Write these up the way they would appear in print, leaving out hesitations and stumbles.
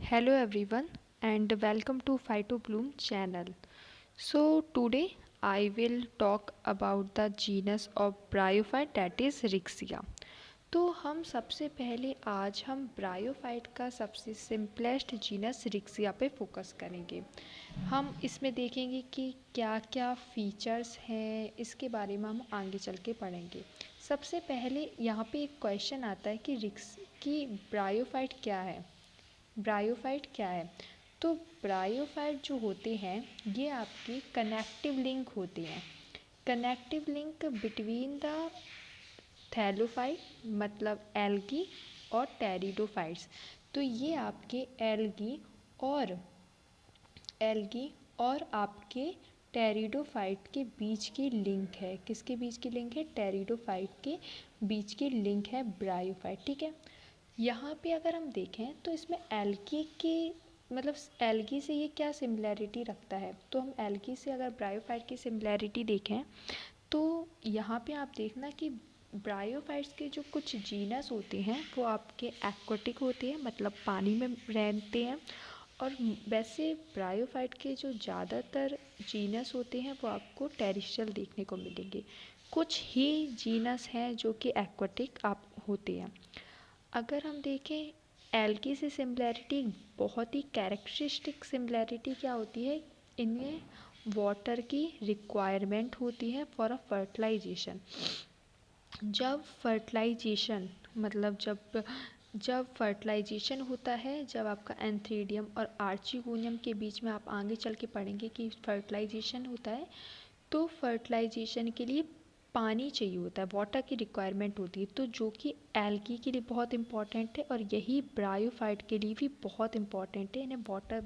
Hello everyone and welcome to Phytobloom channel. So today I will talk about the genus of bryophyte that is Rixia. तो हम सबसे पहले आज हम bryophyte का सबसे सिंपलेस्ट जीनस रिक्सिया पे फोकस करेंगे। हम इसमें देखेंगे कि क्या क्या फीचर्स हैं, इसके बारे में हम आगे चल के पढ़ेंगे। सबसे पहले यहाँ पे एक क्वेश्चन आता है कि ब्रायोफाइट क्या है। ब्रायोफाइट क्या है? तो ब्रायोफाइट जो होते हैं ये आपके कनेक्टिव लिंक होते हैं। Connective link between the thallophyte मतलब एल्गी और टेरिडोफाइट्स। तो ये आपके एल्गी और आपके टेरिडोफाइट के बीच की लिंक है। किसके बीच की लिंक है? टेरिडोफाइट के बीच की लिंक है ब्रायोफाइट। ठीक है, यहाँ पे अगर हम देखें तो इसमें एल्गी के मतलब एल्गी से ये क्या सिमिलैरिटी रखता है। तो हम एल्गी से अगर ब्रायोफाइट की सिमिलैरिटी देखें तो यहाँ पे आप देखना कि ब्रायोफाइट्स के जो कुछ जीनस होते हैं वो आपके एक्वाटिक होते हैं, मतलब पानी में रहते हैं। और वैसे ब्रायोफाइट के जो ज़्यादातर जीनस होते हैं वो आपको टेरेस्ट्रियल देखने को मिलेंगे। कुछ ही जीनस हैं जो कि एक्वाटिक आप होते हैं। अगर हम देखें एल्गी से सिमिलैरिटी, बहुत ही कैरेक्टरिस्टिक सिमिलैरिटी क्या होती है, इनमें वाटर की रिक्वायरमेंट होती है फॉर अ फर्टिलाइजेशन। जब फर्टिलाइजेशन मतलब जब फर्टिलाइजेशन होता है, जब आपका एंथ्रीडियम और आर्चिगोनियम के बीच में, आप आगे चल के पढ़ेंगे कि फर्टिलाइजेशन होता है, तो फर्टिलाइजेशन के लिए पानी चाहिए होता है, वाटर की रिक्वायरमेंट होती है, तो जो कि एल्गी के लिए बहुत इंपॉर्टेंट है और यही ब्रायोफाइट के लिए भी बहुत इंपॉर्टेंट है। इन्हें वाटर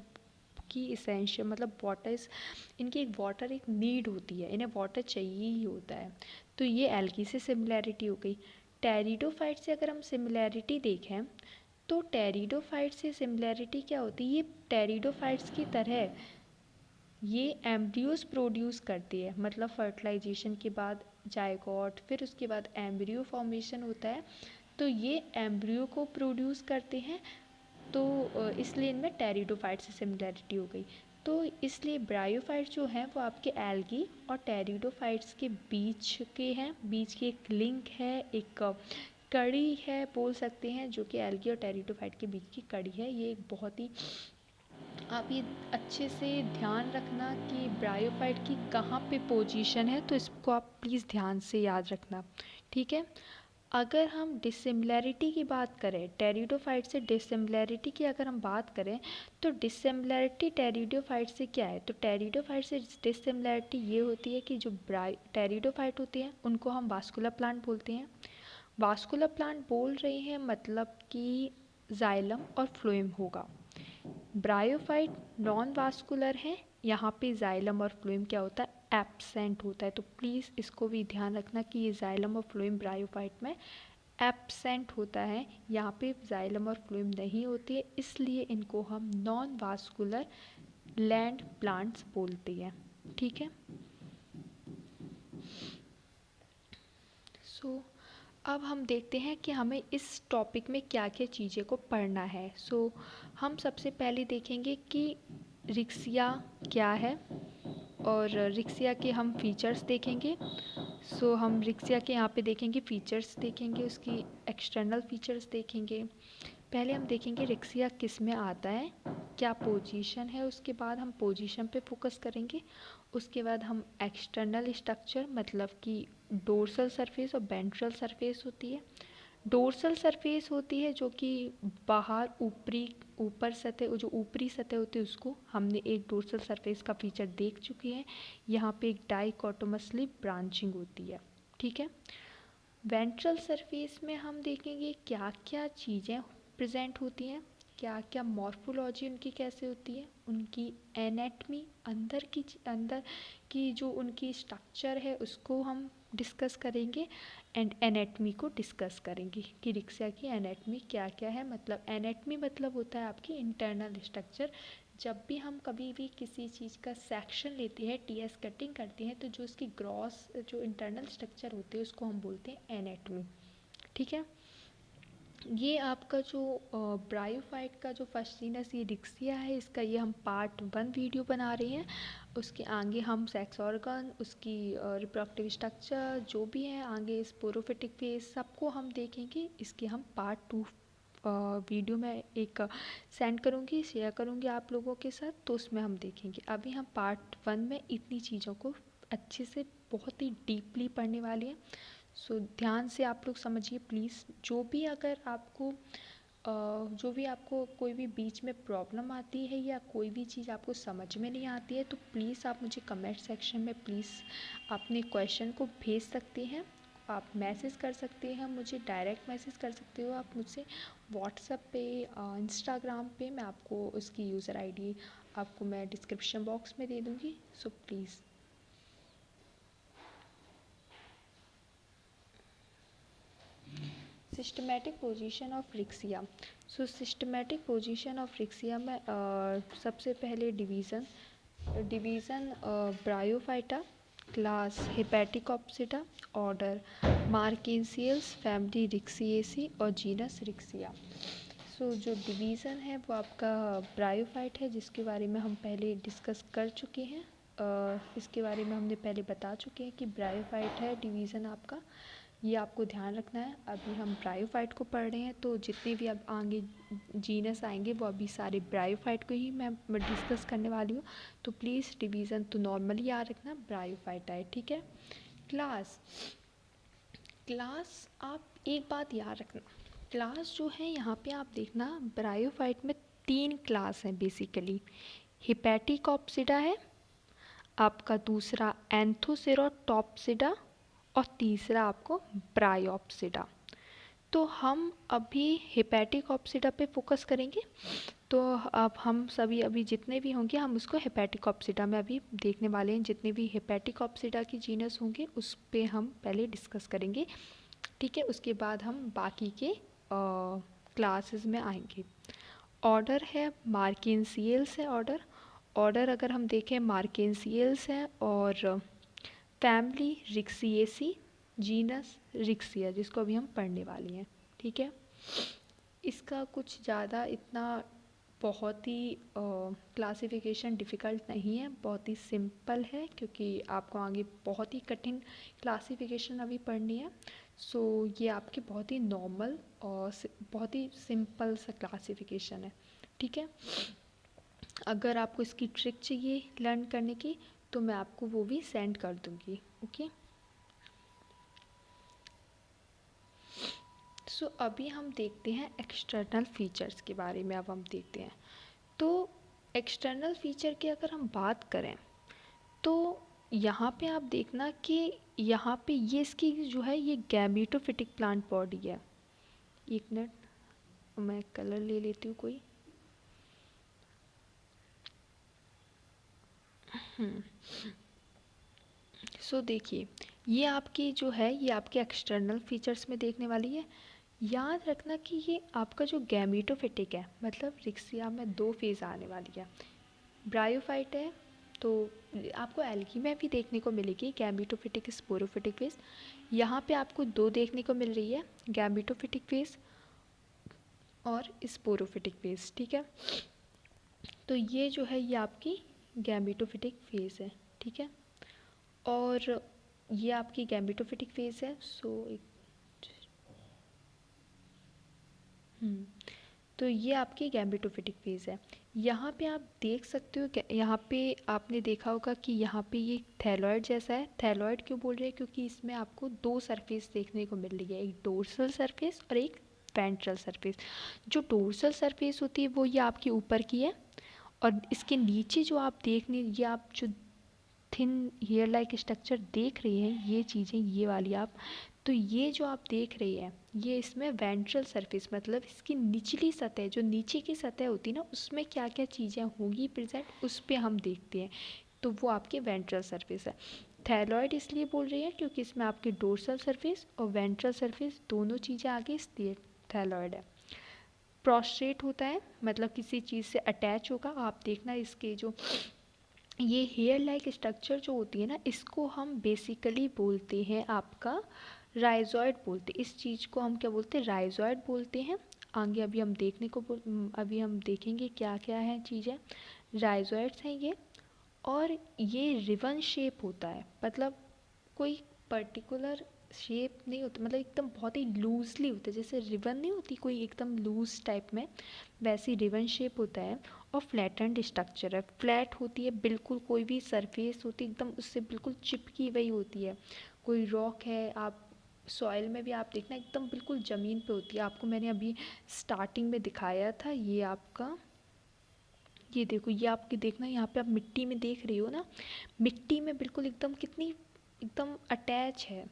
की इसेंशियल मतलब वाटर इनकी एक नीड होती है, इन्हें वाटर चाहिए ही होता है। तो ये एल्गी से सिमिलैरिटी हो गई। टेरिडोफाइट से अगर हम सिमिलैरिटी देखें तो टेरिडोफाइट से सिमिलैरिटी क्या होती है, ये टेरिडोफाइट्स की तरह ये एम्ब्रियोज प्रोड्यूस करती है, मतलब फर्टिलाइजेशन के बाद जायगोट, फिर उसके बाद एम्ब्रियो फॉर्मेशन होता है, तो ये एम्ब्रियो को प्रोड्यूस करते हैं। तो इसलिए इनमें टेरिडोफाइट से सिमिलैरिटी हो गई। तो इसलिए ब्रायोफाइट्स जो हैं वो आपके एल्गी और टेरिडोफाइट्स के बीच के हैं, बीच की एक लिंक है, एक कड़ी है बोल सकते हैं, जो कि एल्गी और टेरिडोफाइट के बीच की कड़ी है। ये एक बहुत ही, आप ये अच्छे से ध्यान रखना कि ब्रायोफाइट की कहाँ पे पोजीशन है, तो इसको आप प्लीज़ ध्यान से याद रखना। ठीक है, अगर हम डिसिमिलैरिटी की बात करें, टेरिडोफाइट से डिसिमिलैरिटी की अगर हम बात करें, तो डिसिमिलैरिटी टेरिडोफाइट से क्या है, तो टेरिडोफाइट से डिसिमिलैरिटी ये होती है कि जो टेरिडोफाइट होते हैं उनको हम वास्कुलर प्लांट बोलते हैं। वास्कुलर प्लांट बोल रहे हैं मतलब कि जाइलम और फ्लोएम होगा। ब्रायोफाइट नॉन वास्कुलर है, यहाँ पे जाइलम और फ्लोएम क्या होता है, एब्सेंट होता है। तो प्लीज़ इसको भी ध्यान रखना कि ये जाइलम और फ्लोएम ब्रायोफाइट में एब्सेंट होता है, यहाँ पे जाइलम और फ्लोएम नहीं होती है, इसलिए इनको हम नॉन वास्कुलर लैंड प्लांट्स बोलते हैं। ठीक है, सो अब हम देखते हैं कि हमें इस टॉपिक में क्या क्या चीज़ें को पढ़ना है। हम सबसे पहले देखेंगे कि रिक्सिया क्या है और रिक्सिया के हम फीचर्स देखेंगे। हम रिक्सिया के यहाँ पे देखेंगे फीचर्स, देखेंगे उसकी एक्सटर्नल फीचर्स देखेंगे। पहले हम देखेंगे रिक्सिया किस में आता है, क्या पोजीशन है, उसके बाद हम पोजीशन पे फोकस करेंगे। उसके बाद हम एक्सटर्नल स्ट्रक्चर मतलब कि डोर्सल सरफेस और वेंट्रल सरफेस होती है। डोर्सल सरफेस होती है जो कि बाहर ऊपर सतह, जो ऊपरी सतह होती है उसको हमने एक डोर्सल सरफेस का फीचर देख चुके हैं। यहाँ पे एक डाइकोटोमसली ब्रांचिंग होती है। ठीक है, वेंट्रल सरफेस में हम देखेंगे क्या क्या चीज़ें प्रेजेंट होती हैं, क्या क्या मॉर्फोलॉजी उनकी कैसे होती है, उनकी एनेटमी, अंदर की जो उनकी स्ट्रक्चर है उसको हम डिस्कस करेंगे एंड एनेटमी को डिस्कस करेंगे कि रिक्शा की एनेटमी क्या क्या है। मतलब एनेटमी मतलब होता है आपकी इंटरनल स्ट्रक्चर। जब भी हम कभी भी किसी चीज़ का सेक्शन लेते हैं, टीएस कटिंग करते हैं, तो जो उसकी ग्रॉस जो इंटरनल स्ट्रक्चर होती है उसको हम बोलते हैं एनेटमी। ठीक है, ये आपका जो ब्रायोफाइट का जो फर्स्ट जीनस ये रिक्सिया है, इसका ये हम पार्ट 1 वीडियो बना रहे हैं। उसके आगे हम सेक्स ऑर्गन, उसकी रिप्रोडक्टिव स्ट्रक्चर जो भी है, आगे स्पोरोफिटिक फेज सबको हम देखेंगे। इसके हम पार्ट 2 वीडियो में एक सेंड करूँगी, शेयर करूँगी आप लोगों के साथ, तो उसमें हम देखेंगे। अभी हम पार्ट 1 में इतनी चीज़ों को अच्छे से बहुत ही डीपली पढ़ने वाले हैं। सो ध्यान से आप लोग समझिए प्लीज़। जो भी अगर आपको जो भी आपको कोई भी बीच में प्रॉब्लम आती है या कोई भी चीज़ आपको समझ में नहीं आती है, तो प्लीज़ आप मुझे कमेंट सेक्शन में प्लीज़ अपने क्वेश्चन को भेज सकते हैं। आप मैसेज कर सकते हैं, मुझे डायरेक्ट मैसेज कर सकते हो आप मुझसे व्हाट्सएप पे, इंस्टाग्राम पे। मैं आपको उसकी यूज़र आईडी आपको मैं डिस्क्रिप्शन बॉक्स में दे दूँगी। So please. Systematic position of Riccia. So systematic position of Riccia में सबसे पहले division Bryophyta, class Hepaticopsida, order Marchantiales, family Ricciaceae और जीनस रिक्सिया। सो जो डिवीज़न है वो आपका ब्रायोफाइट है, जिसके बारे में हम पहले डिस्कस कर चुके हैं। इसके बारे में हमने पहले बता चुके हैं कि ब्रायोफाइट है डिवीज़न आपका, ये आपको ध्यान रखना है। अभी हम ब्रायोफाइट को पढ़ रहे हैं, तो जितने भी अब आगे जीनस आएंगे वो अभी सारे ब्रायोफाइट को ही मैं डिस्कस करने वाली हूँ। तो प्लीज़ डिवीज़न तो नॉर्मली याद रखना, ब्रायोफाइट है, ठीक है। क्लास क्लास आप एक बात याद रखना, क्लास जो है यहाँ पे आप देखना, ब्रायोफाइट में 3 क्लास हैं बेसिकली। हिपैटिकॉप्सिडा है आपका, दूसरा एंथोसेरोटॉप्सिडा और तीसरा आपको ब्रायोप्सिडा। तो हम अभी हिपैटिकॉप्सिडा पे फोकस करेंगे। तो अब हम सभी अभी जितने भी होंगे हम उसको हिपैटिकॉप्सिडा में अभी देखने वाले हैं। जितने भी हिपैटिकॉप्सिडा की जीनस होंगे उस पे हम पहले डिस्कस करेंगे, ठीक है। उसके बाद हम बाकी के क्लासेस में आएंगे। ऑर्डर है मार्केंसियल्स है ऑर्डर अगर हम देखें मार्केंसियल्स है, और फैमिली रिक्सिएसी, जीनस रिक्सिया, जिसको अभी हम पढ़ने वाली हैं, ठीक है। इसका कुछ ज़्यादा इतना बहुत ही क्लासिफिकेशन डिफ़िकल्ट नहीं है, बहुत ही सिंपल है, क्योंकि आपको आगे बहुत ही कठिन क्लासिफिकेशन अभी पढ़नी है। सो ये आपके बहुत ही नॉर्मल और बहुत ही सिंपल सा क्लासिफिकेशन है, ठीक है। अगर आपको इसकी ट्रिक चाहिए लर्न करने की, तो मैं आपको वो भी सेंड कर दूँगी, ओके। सो अभी हम देखते हैं एक्सटर्नल फीचर्स के बारे में। अब हम देखते हैं, तो एक्सटर्नल फीचर की अगर हम बात करें, तो यहाँ पे आप देखना कि यहाँ पे ये इसकी जो है ये गैमेटोफिटिक प्लांट बॉडी है। एक मिनट मैं कलर ले लेती हूँ कोई। सो देखिए, ये आपकी जो है ये आपके एक्सटर्नल फीचर्स में देखने वाली है। याद रखना कि ये आपका जो गैमेटोफिटिक है, मतलब रिक्सिया में 2 फेज़ आने वाली है। ब्रायोफाइट है तो आपको एल्गी में भी देखने को मिलेगी गैमेटोफिटिक स्पोरोफिटिक फेज़। यहाँ पे आपको 2 देखने को मिल रही है, गैमेटोफिटिक फेज़ और स्पोरोफिटिक फेज़, ठीक है। तो ये जो है ये आपकी गैमेटोफिटिक फेज़ है, ठीक है। और ये आपकी गैमेटोफिटिक फेज़ है। सो तो ये आपकी गैमेटोफिटिक फेज़ है। यहाँ पे आप देख सकते हो, यहाँ पे आपने देखा होगा कि यहाँ पे ये थैलॉइड जैसा है। थैलॉइड क्यों बोल रहे हैं, क्योंकि इसमें आपको 2 सरफेस देखने को मिल रही है, एक डोर्सल सरफेस और एक वेंट्रल सरफेस। जो डोर्सल सरफेस होती है वो ये आपके ऊपर की है, और इसके नीचे जो आप देखने, ये आप जो थिन हेयर लाइक स्ट्रक्चर देख रही हैं, ये चीज़ें ये वाली आप, तो ये जो आप देख रही हैं ये इसमें वेंट्रल सरफेस, मतलब इसकी निचली सतह, जो नीचे की सतह होती है ना, उसमें क्या क्या चीज़ें होंगी प्रेजेंट, उस पर हम देखते हैं। तो वो आपकी वेंट्रल सरफेस है। थैलॉइड इसलिए बोल रही है क्योंकि इसमें आपकी डोर्सल सरफेस और वेंट्रल सरफेस दोनों चीज़ें आगे, इसलिए थैलॉइड है। प्रोस्ट्रेट होता है, मतलब किसी चीज़ से अटैच होगा। आप देखना इसके जो ये हेयर लाइक स्ट्रक्चर जो होती है ना, इसको हम बेसिकली बोलते हैं आपका राइजॉइड बोलते हैं इस चीज़ को, हम क्या बोलते हैं, राइजॉइड बोलते हैं। आगे अभी हम अभी हम देखेंगे क्या क्या है चीज़ें। राइजॉइड्स हैं ये, और ये रिबन शेप होता है, मतलब कोई पर्टिकुलर शेप नहीं होता, मतलब एकदम बहुत ही लूजली होता है, जैसे रिबन नहीं होती कोई एकदम लूज टाइप में, वैसी रिबन शेप होता है। और फ्लैटेंड स्ट्रक्चर है, फ्लैट होती है बिल्कुल, कोई भी सरफेस होती है एकदम उससे बिल्कुल चिपकी हुई होती है। कोई रॉक है, आप सॉइल में भी आप देखना एकदम बिल्कुल ज़मीन पे होती है। आपको मैंने अभी स्टार्टिंग में दिखाया था, ये आपका, ये देखो, ये आपकी देखना यहाँ पे आप मिट्टी में देख रही हो ना, मिट्टी में बिल्कुल एकदम कितनी एकदम अटैच है।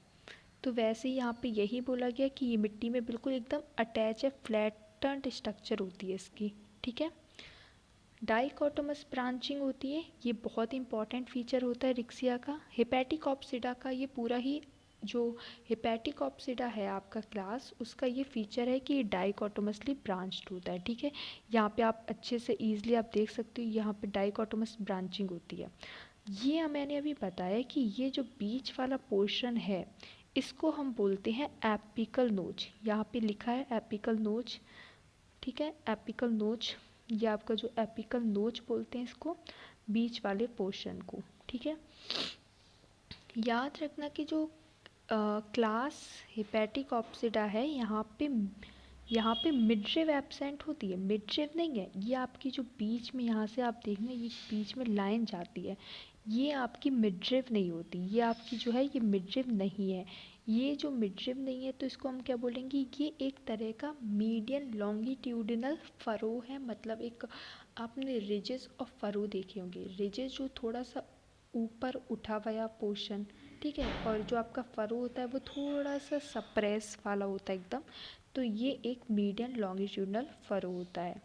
तो वैसे ही यहाँ पे यही बोला गया कि ये मिट्टी में बिल्कुल एकदम अटैच है, फ्लैटेंड स्ट्रक्चर होती है इसकी, ठीक है। डाइकोटोमस ब्रांचिंग होती है, ये बहुत इंपॉर्टेंट फीचर होता है रिक्सिया का। हेपेटिकॉप्सिडा का ये पूरा ही, जो हेपेटिकॉप्सिडा है आपका क्लास, उसका ये फीचर है कि ये डाइकोटोमसली ब्रांच्ड होता है, ठीक है। यहाँ पे आप अच्छे से ईजिली आप देख सकते हो, यहाँ पे डाइकोटोमस ब्रांचिंग होती है। ये मैंने अभी बताया कि ये जो बीच वाला पोर्शन है, इसको हम बोलते हैं एपिकल नोच। यहाँ पे लिखा है एपिकल नोच, ठीक है, एपिकल नोच। ये आपका जो एपिकल नोच बोलते हैं इसको, बीच वाले पोर्शन को, ठीक है। याद रखना कि जो क्लास हेपेटिक ऑप्सिडा है, यहाँ पे मिडरिव एब्सेंट होती है, मिडरिव नहीं है, ये आपकी जो बीच में, यहाँ से आप देखना ये बीच में लाइन जाती है, ये आपकी मिडरिव नहीं होती, ये आपकी जो है ये मिडरिव नहीं है। ये जो मिडरिव नहीं है तो इसको हम क्या बोलेंगे, ये एक तरह का मीडियन लॉन्गिट्यूडिनल फरो है, मतलब एक, आपने रिजेस और फरो देखे होंगे, रिजेस जो थोड़ा सा ऊपर उठा हुआ पोर्शन, ठीक है, और जो आपका फरो होता है वो थोड़ा सा सप्रेस वाला होता है एकदम। तो ये एक मीडियम लॉन्गिट्यूडनल फरो होता है,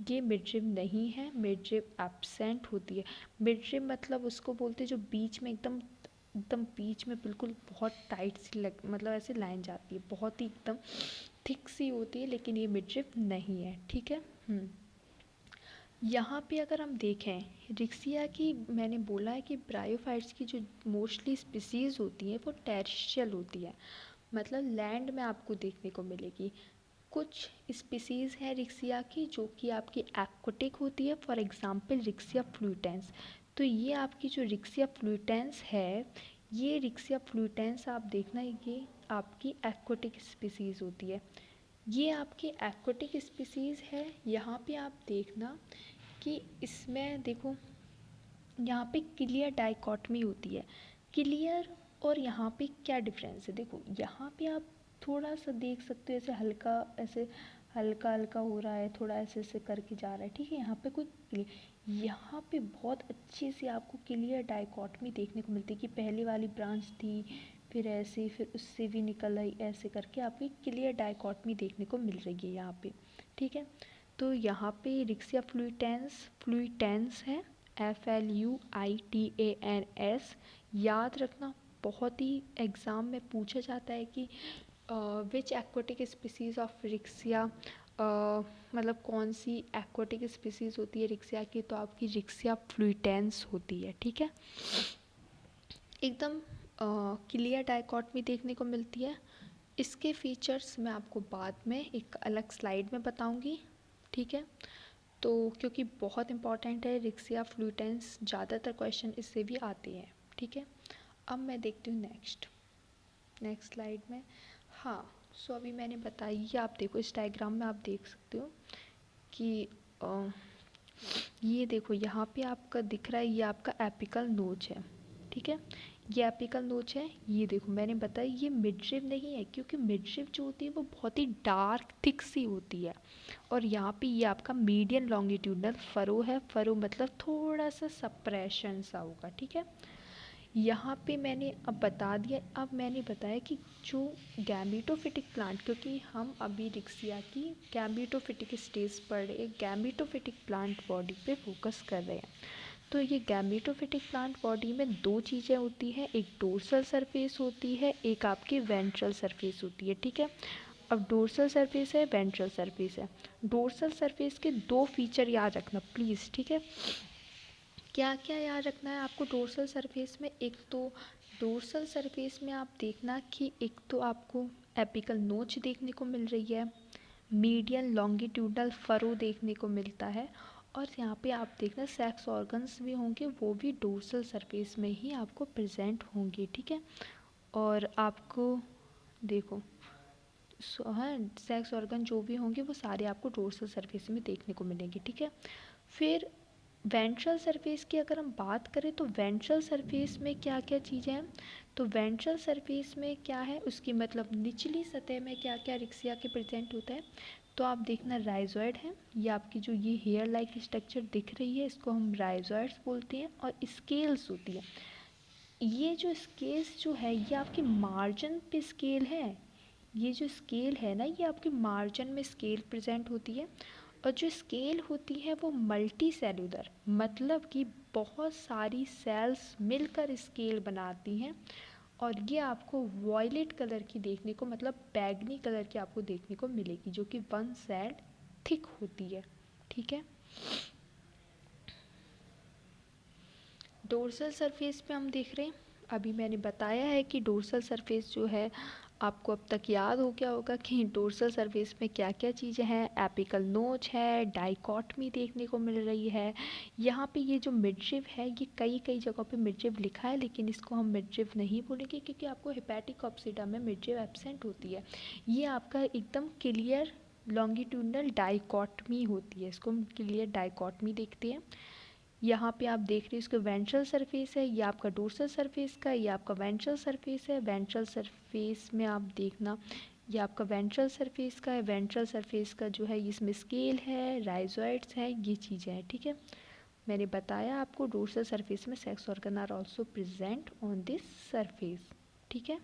ये मिडरिव नहीं है, मिडरिव एब्सेंट होती है। मिडरिव मतलब उसको बोलते हैं जो बीच में एकदम एकदम बीच में बिल्कुल बहुत टाइट सी मतलब ऐसे लाइन जाती है, बहुत ही एकदम थिक सी होती है, लेकिन ये मिडरिव नहीं है, ठीक है। यहाँ पे अगर हम देखें रिक्सिया की, मैंने बोला है कि ब्रायोफाइट्स की जो मोस्टली स्पीसीज़ होती हैं वो टेरेस्ट्रियल होती है, मतलब लैंड में आपको देखने को मिलेगी। कुछ स्पीसीज़ हैं रिक्सिया की जो कि आपकी एक्वाटिक होती है, फॉर एग्जांपल रिक्सिया फ्लूटेंस। तो ये आपकी जो रिक्सिया फ्लूटेंस है, ये रिक्सिया फ्लूटेंस आप देखना, ये आपकी एक्वाटिक स्पीसीज़ होती है, ये आपकी एक्वाटिक स्पीसीज़ है। यहाँ पे आप देखना कि इसमें देखो, यहाँ पे क्लियर डाइकॉटमी होती है, क्लियर और यहाँ पे क्या डिफरेंस है, देखो यहाँ पे आप थोड़ा सा देख सकते हो, ऐसे हल्का हल्का हो रहा है, थोड़ा ऐसे ऐसे करके जा रहा है, ठीक है। यहाँ पे यहाँ पे बहुत अच्छे से आपको क्लियर डाइकॉटमी देखने को मिलती है कि पहली वाली ब्रांच थी, फिर ऐसे, फिर उससे भी निकल आई, ऐसे करके आपकी क्लियर डाइकॉटमी देखने को मिल रही है यहाँ पे, ठीक है। तो यहाँ पे रिक्सिया फ्लूइटेंस है, FLUITANS। याद रखना, बहुत ही एग्ज़ाम में पूछा जाता है कि विच एक्वाटिक स्पीसीज़ ऑफ रिक्सिया, मतलब कौन सी एक्वाटिक स्पीसीज़ होती है रिक्सिया की, तो आपकी रिक्सिया फ्लूइटेंस होती है, ठीक है। एकदम क्लियर डाइकॉटमी देखने को मिलती है। इसके फीचर्स मैं आपको बाद में एक अलग स्लाइड में बताऊंगी, ठीक है। तो क्योंकि बहुत इंपॉर्टेंट है रिक्सिया फ्लूटेंस, ज़्यादातर क्वेश्चन इससे भी आते हैं, ठीक है। अब मैं देखती हूँ नेक्स्ट स्लाइड में। हाँ, सो अभी मैंने बताई, आप देखो इस डायग्राम में आप देख सकते हो कि ये देखो यहाँ पे आपका दिख रहा है, ये आपका एपिकल नोच है, ठीक है। ये एपिकल नोच है, ये देखो मैंने बताया ये मिडरिव नहीं है, क्योंकि मिडरिव जो होती है वो बहुत ही डार्क थिक सी होती है। और यहाँ पे ये आपका मीडियम लॉन्गिट्यूडनल फरो है, फरो मतलब थोड़ा सा सप्रेशन सा होगा, ठीक है। यहाँ पे मैंने अब बता दिया, अब मैंने बताया कि जो गैमेटोफिटिक प्लांट, क्योंकि हम अभी रिक्सिया की गैमेटोफिटिक स्टेज पढ़ रहे हैं, गैमेटोफिटिक प्लांट बॉडी पे फोकस कर रहे हैं। तो ये गैमेटोफिटिक प्लांट बॉडी में दो चीज़ें होती हैं, एक डोर्सल सरफेस होती है, एक आपकी वेंट्रल सरफेस होती है, ठीक है। अब डोर्सल सरफेस है, वेंट्रल सरफेस है। डोर्सल सरफेस के दो फीचर याद रखना प्लीज़, ठीक है। क्या क्या याद रखना है आपको डोर्सल सरफेस में? एक तो डोर्सल सरफेस में आप देखना कि एक तो आपको एपिकल नोच देखने को मिल रही है, मीडियन लॉन्गिट्यूडनल फरो देखने को मिलता है, और यहाँ पे आप देखना सेक्स ऑर्गन्स भी होंगे, वो भी डोर्सल सरफेस में ही आपको प्रेजेंट होंगे, ठीक है। और आपको देखो हाँ, सेक्स ऑर्गन जो भी होंगे वो सारे आपको डोर्सल सरफेस में देखने को मिलेंगे, ठीक है। फिर वेंट्रल सरफेस की अगर हम बात करें तो वेंट्रल सरफेस में क्या क्या चीज़ें हैं, तो वेंट्रल सरफेस में क्या है उसकी मतलब निचली सतह में क्या क्या रिक्सिया के प्रेजेंट होता है, तो आप देखना राइजॉइड है, ये आपकी जो ये हेयर लाइक स्ट्रक्चर दिख रही है इसको हम राइजॉइड्स बोलते हैं, और स्केल्स होती है। ये जो स्केल्स जो है ये आपके मार्जिन पे स्केल है, ये जो स्केल है ना ये आपके मार्जिन में स्केल प्रेजेंट होती है, और जो स्केल होती है वो मल्टी सेलुलर, मतलब कि बहुत सारी सेल्स मिलकर स्केल बनाती हैं, और ये आपको वॉयलेट कलर की देखने को मतलब बैगनी कलर की आपको देखने को मिलेगी, जो कि वन सेल्ड थिक होती है, ठीक है। डोर्सल सरफेस पे हम देख रहे हैं, अभी मैंने बताया है कि डोर्सल सरफेस जो है आपको अब तक याद हो गया होगा कि डोर्सल सरफेस में क्या क्या चीज़ें हैं, एपिकल नोच है, डाइकॉटमी देखने को मिल रही है, यहाँ पे ये जो मिडरिव है ये कई कई जगहों पे मिडरिव लिखा है लेकिन इसको हम मिडरिव नहीं बोलेंगे क्योंकि आपको हेपेटिक ऑप्सिडा में मिडरिव एब्सेंट होती है, ये आपका एकदम क्लियर लॉन्गिट्यूडनल डाइकॉटमी होती है, इसको हम क्लियर डाइकॉटमी देखते हैं। यहाँ पे आप देख रहे हो इसका वेंट्रल सरफेस है, ये आपका डोर्सल सरफेस का, ये आपका वेंट्रल सरफेस है, वेंट्रल सरफेस में आप देखना ये आपका वेंट्रल सरफेस का है, वेंट्रल सरफेस का जो है इसमें स्केल है, राइजॉइड्स है, ये चीज़ें हैं, ठीक है। मैंने बताया आपको डोर्सल सरफेस में sex organ are also present on this surface, ठीक है।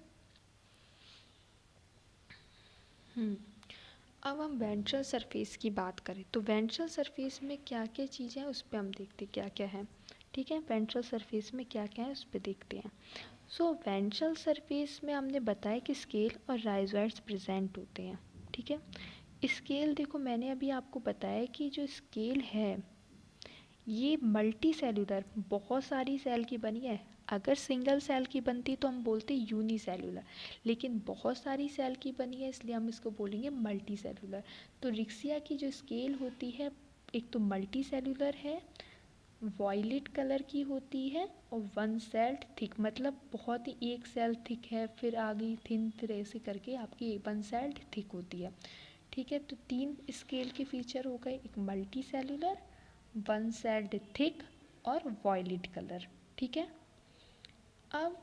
अब हम वेंट्रल सरफेस की बात करें तो वेंट्रल सरफेस में क्या क्या चीज़ें हैं उस पर हम देखते क्या क्या है, ठीक है। वेंट्रल सरफेस में क्या क्या है उस पर देखते हैं। सो वेंट्रल सरफेस में हमने बताया कि स्केल और राइजॉइड्स प्रेजेंट होते हैं, ठीक है। स्केल देखो मैंने अभी आपको बताया कि जो स्केल है ये मल्टी सेलुलर बहुत सारी सेल की बनी है, अगर सिंगल सेल की बनती तो हम बोलते यूनिसेलुलर, लेकिन बहुत सारी सेल की बनी है इसलिए हम इसको बोलेंगे मल्टी सेलुलर। तो रिक्सिया की जो स्केल होती है एक तो मल्टी सेलुलर है, वॉयलेट कलर की होती है, और वन सेल्ड थिक मतलब बहुत ही एक सेल थिक है फिर आगे थिन फिर ऐसे करके आपकी वन सेल्ड थिक होती है, ठीक है। तो तीन स्केल के फीचर हो गए, एक multi cellular, one sailed thick और वॉयलेट कलर, ठीक है। अब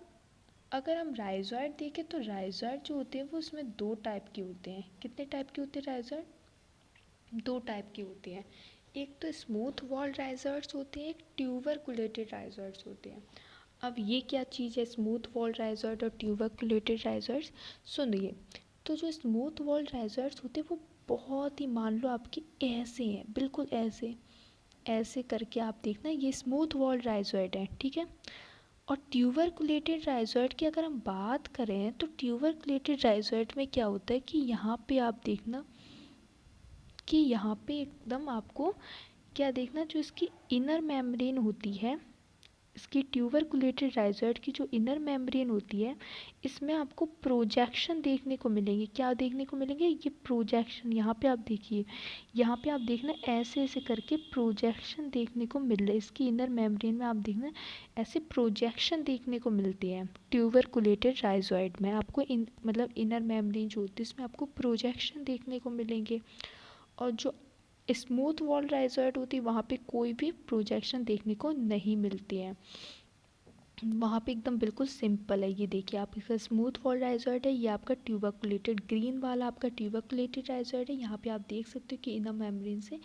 अगर हम राइजॉइड देखें तो राइजॉइड जो होते हैं वो उसमें दो टाइप के होते हैं, कितने टाइप के होते हैं राइजॉइड? दो टाइप के होते हैं, एक तो स्मूथ वॉल राइजर्ड्स होते हैं, एक ट्यूबरकुलेटेड राइजर्ड्स होते हैं। अब ये क्या चीज़ है स्मूथ वॉल राइजर्ड और ट्यूबरकुलेटेड राइजर्ड्स? सुनिए, तो जो स्मूथ वॉल राइजर्ड्स होते हैं वो बहुत ही मान लो आपके ऐसे हैं, बिल्कुल ऐसे ऐसे करके आप देखना ये स्मूथ वॉल राइजॉइड है, ठीक है। और ट्यूबरकुलेटेड राइजॉइड की अगर हम बात करें तो ट्यूबरकुलेटेड राइजॉइड में क्या होता है कि यहाँ पे आप देखना कि यहाँ पे एकदम आपको क्या देखना जो इसकी इनर मेम्ब्रेन होती है, इसकी ट्यूबरकुलेटेड राइजॉइड की जो इनर मेम्ब्रेन होती है इसमें आपको प्रोजेक्शन देखने को मिलेंगे, क्या देखने को मिलेंगे ये प्रोजेक्शन, यहाँ पे आप देखिए यहाँ पे आप देखना ऐसे ऐसे करके प्रोजेक्शन देखने को मिल रहा है, इसकी इनर मेम्ब्रेन में आप देखना ऐसे प्रोजेक्शन देखने को मिलते हैं ट्यूबरकुलेटेड राइजॉइड में, आपको मतलब इनर मेम्ब्रेन जो होती है इसमें आपको प्रोजेक्शन देखने को मिलेंगे। और जो स्मूथ वॉल राइजॉइड होती है वहाँ पे कोई भी प्रोजेक्शन देखने को नहीं मिलती है, वहाँ पे एकदम बिल्कुल सिंपल है। ये देखिए आप इसका स्मूथ वॉल राइजॉइड है, ये आपका ट्यूबरकुलेटेड ग्रीन वाला आपका ट्यूबरकुलेटेड राइजॉइड है, यहाँ पे आप देख सकते हो कि इनर मेम्ब्रेन से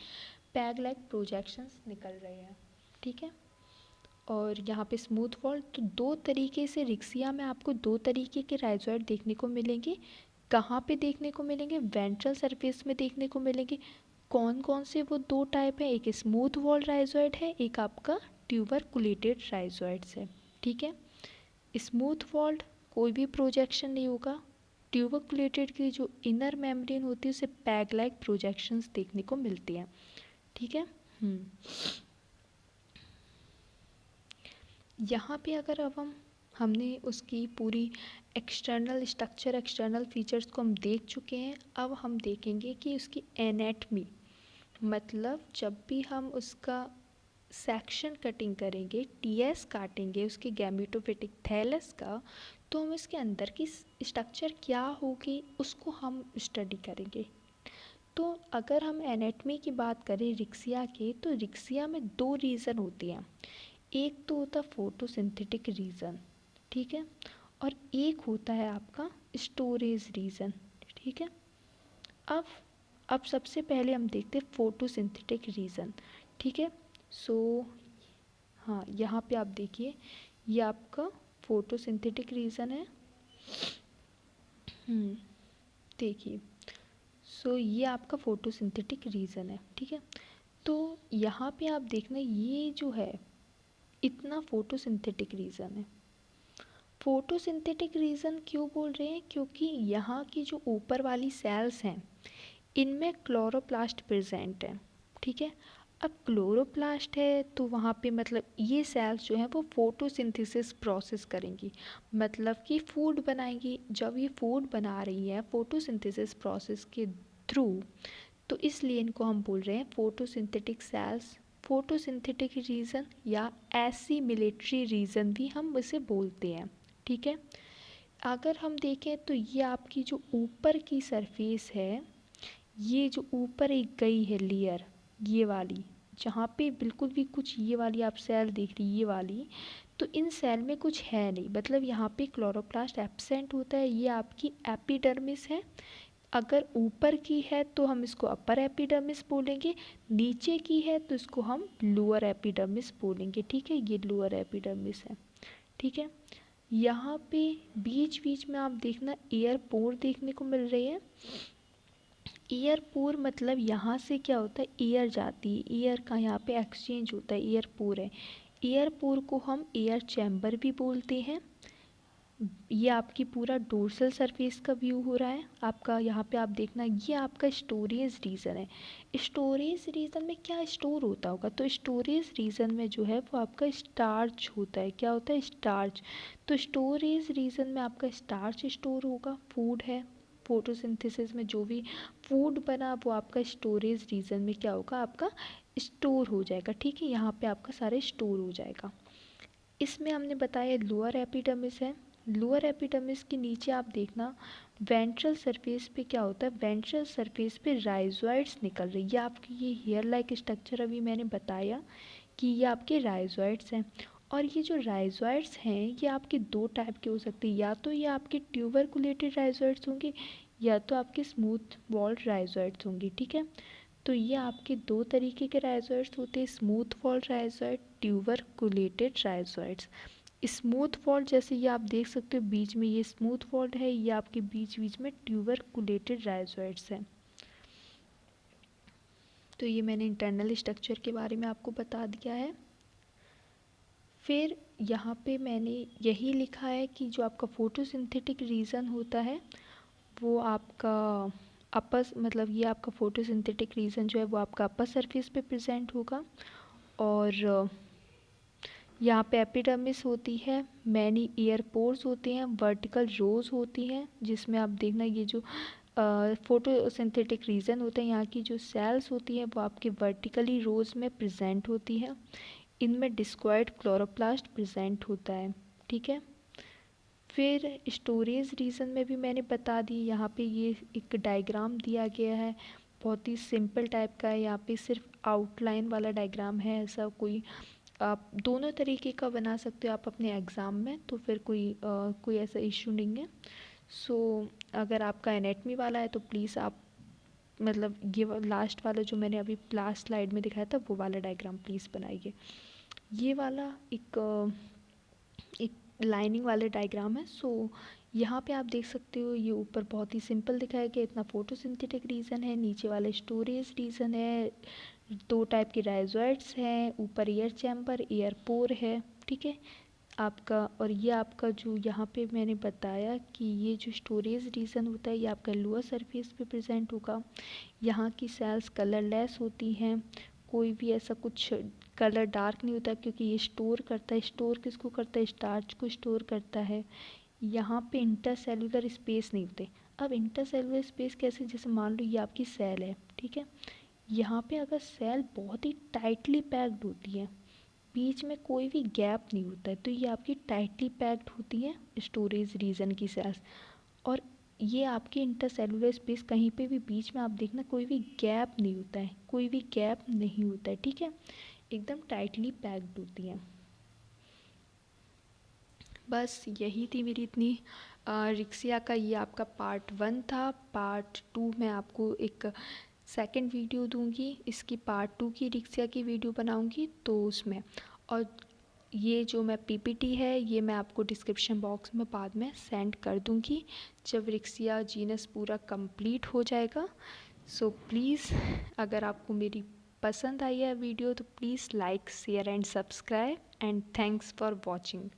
पैग लाइक प्रोजेक्शंस निकल रहे हैं, ठीक है। और यहाँ पे स्मूथ वॉल, तो दो तरीके से रिक्सिया में आपको दो तरीके के राइजॉइड देखने को मिलेंगे, कहाँ पे देखने को मिलेंगे? वेंट्रल सरफेस में देखने को मिलेंगे। कौन कौन से वो दो टाइप है, एक स्मूथ वॉल राइजॉइड है, एक आपका ट्यूबरकुलेटेड राइजॉइड्स है, ठीक है। स्मूथ वॉल्ड कोई भी प्रोजेक्शन नहीं होगा, ट्यूबरकुलेटेड की जो इनर मेम्ब्रेन होती है उसे पैग लाइक प्रोजेक्शंस देखने को मिलती हैं, ठीक है। यहाँ पे अगर अब हमने उसकी पूरी एक्सटर्नल स्ट्रक्चर, एक्सटर्नल फीचर्स को हम देख चुके हैं। अब हम देखेंगे कि उसकी एनाटमी, मतलब जब भी हम उसका सेक्शन कटिंग करेंगे, टीएस काटेंगे उसके गैमेटोफिटिक थैलस का, तो हम इसके अंदर की स्ट्रक्चर क्या होगी उसको हम स्टडी करेंगे। तो अगर हम एनाटमी की बात करें रिक्सिया की, तो रिक्सिया में दो रीज़न होती हैं। एक तो होता है फोटोसिंथेटिक रीज़न, ठीक है, और एक होता है आपका स्टोरेज रीज़न, ठीक है। अब अब सबसे पहले हम देखते हैं फोटोसिंथेटिक रीज़न, ठीक है। सो हाँ, यहाँ पे आप देखिए, ये आपका फोटोसिंथेटिक रीज़न है। देखिए, सो ये आपका फोटोसिंथेटिक रीज़न है, ठीक है। तो यहाँ पे आप देखना, ये जो है इतना फोटोसिंथेटिक रीज़न है। फोटोसिंथेटिक रीज़न क्यों बोल रहे हैं? क्योंकि यहाँ की जो ऊपर वाली सेल्स हैं इनमें क्लोरोप्लास्ट प्रेजेंट है, ठीक है। अब क्लोरोप्लास्ट है तो वहाँ पे मतलब ये सेल्स जो हैं वो फोटोसिंथेसिस प्रोसेस करेंगी, मतलब कि फूड बनाएंगी। जब ये फूड बना रही है फोटोसिंथेसिस प्रोसेस के थ्रू, तो इसलिए इनको हम बोल रहे हैं फोटोसिंथेटिक सेल्स, फोटोसिंथेटिक रीज़न या एसिमिलेटरी रीज़न भी हम इसे बोलते हैं, ठीक है। अगर हम देखें तो ये आपकी जो ऊपर की सरफेस है, ये जो ऊपर एक गई है लेयर, ये वाली, जहाँ पे बिल्कुल भी कुछ, ये वाली आप सेल देख रही, ये वाली, तो इन सेल में कुछ है नहीं, मतलब यहाँ पे क्लोरोप्लास्ट एब्सेंट होता है। ये आपकी एपिडर्मिस है। अगर ऊपर की है तो हम इसको अपर एपिडर्मिस बोलेंगे, नीचे की है तो इसको हम लोअर एपिडर्मिस बोलेंगे, ठीक है। ये लोअर एपिडर्मिस है, ठीक है। यहाँ पे बीच बीच में आप देखना एयर पोर देखने को मिल रही है। एयर पोर मतलब यहाँ से क्या होता है, एयर जाती है, एयर का यहाँ पे एक्सचेंज होता है, एयर पोर है। एयर पोर को हम एयर चैम्बर भी बोलते हैं। ये आपकी पूरा डोर्सल सरफेस का व्यू हो रहा है आपका। यहाँ पे आप देखना, ये आपका स्टोरेज रीजन है। स्टोरेज रीजन में क्या स्टोर होता होगा? तो स्टोरेज रीजन में जो है वो आपका स्टार्च होता है। क्या होता है? स्टार्च। तो स्टोरेज रीजन में आपका स्टार्च स्टोर होगा, फूड है, फोटोसिंथेसिस में जो भी फूड बना वो आपका स्टोरेज रीजन में क्या होगा, आपका स्टोर हो जाएगा, ठीक है। यहाँ पे आपका सारे स्टोर हो जाएगा। इसमें हमने बताया लोअर एपिडर्मिस है। लोअर एपिडर्मिस के नीचे आप देखना वेंट्रल सरफेस पे क्या होता है, वेंट्रल सरफेस पे राइजोइड्स निकल रही है। आपकी ये हेयर लाइक स्ट्रक्चर अभी मैंने बताया कि ये आपके राइजोइड्स हैं। और ये जो राइजोइड्स हैं ये आपके दो टाइप के हो सकते हैं, या तो ये आपके ट्यूबरकुलेटेड राइजोइड्स होंगे या तो आपके स्मूथ वॉल्ड राइजोइड्स होंगे, ठीक है। तो ये आपके दो तरीके के राइजोइड्स होते हैं, smooth walled rhizoid, tuberculated rhizoids. Smooth walled जैसे ये आप देख सकते हो बीच में ये स्मूथ वॉल्ड है, ये आपके बीच बीच में ट्यूबरकुलेटेड राइजोइड्स हैं। तो ये मैंने इंटरनल स्ट्रक्चर के बारे में आपको बता दिया है। फिर यहाँ पे मैंने यही लिखा है कि जो आपका फोटोसिंथेटिक रीज़न होता है वो आपका अपर, मतलब ये आपका फोटोसिंथेटिक रीज़न जो है वो आपका अपर सरफेस पे प्रेजेंट होगा। और यहाँ पे एपिडर्मिस होती है, मैनी एयर पोर्स होते हैं, वर्टिकल रोज होती हैं, जिसमें आप देखना ये जो फोटोसिंथेटिक रीज़न होता है, यहाँ की जो सेल्स होती हैं वो आपके वर्टिकली रोज में प्रेजेंट होती है। इनमें डिस्क्वाइड क्लोरोप्लास्ट प्रेजेंट होता है, ठीक है। फिर स्टोरेज रीज़न में भी मैंने बता दी, यहाँ पे ये एक डायग्राम दिया गया है, बहुत ही सिंपल टाइप का है। यहाँ पे सिर्फ आउटलाइन वाला डायग्राम है, ऐसा कोई, आप दोनों तरीके का बना सकते हो आप अपने एग्ज़ाम में, तो फिर कोई ऐसा इशू नहीं है। सो अगर आपका एनेटमी वाला है तो प्लीज़ आप, मतलब ये लास्ट वाला जो मैंने अभी लास्ट स्लाइड में दिखाया था वो वाला डायग्राम प्लीज़ बनाइए। ये वाला एक लाइनिंग वाले डायग्राम है। सो यहाँ पे आप देख सकते हो ये ऊपर बहुत ही सिंपल दिखाया गया, इतना फोटोसिंथेटिक रीज़न है, नीचे वाला स्टोरेज रीज़न है, दो टाइप के राइजोइड्स हैं, ऊपर एयर चैम्बर, एयर पोर है, ठीक है आपका। और ये आपका जो यहाँ पे मैंने बताया कि ये जो स्टोरेज रीज़न होता है ये आपका लोअर सरफेस पे प्रेजेंट होगा। यहाँ की सेल्स कलरलेस होती हैं, कोई भी ऐसा कुछ कलर डार्क नहीं होता, क्योंकि ये स्टोर करता है। स्टोर किसको करता है? स्टार्च को स्टोर करता है। यहाँ पे इंटरसेलुलर स्पेस नहीं होते। अब इंटरसेलुलर स्पेस कैसे? जैसे मान लो ये आपकी सेल है, ठीक है। यहाँ पे अगर सेल बहुत ही टाइटली पैक्ड होती है, बीच में कोई भी गैप नहीं होता है, तो ये आपकी टाइटली पैक्ड होती है स्टोरेज रीजन की सेल्स। और ये आपकी इंटरसेलुलर स्पेस, कहीं पे भी बीच में आप देखना कोई भी गैप नहीं होता है, कोई भी गैप नहीं होता है, ठीक है। एकदम टाइटली पैक्ड होती हैं। बस यही थी मेरी इतनी रिक्सिया का ये आपका पार्ट 1 था। पार्ट 2 मैं आपको एक सेकंड वीडियो दूंगी, इसकी पार्ट 2 की रिक्सिया की वीडियो बनाऊंगी तो उसमें। और ये जो मैं पीपीटी है ये मैं आपको डिस्क्रिप्शन बॉक्स में बाद में सेंड कर दूंगी जब रिक्सिया जीनस पूरा कंप्लीट हो जाएगा। सो प्लीज़ अगर आपको मेरी पसंद आई है वीडियो तो please like share and subscribe and thanks for watching.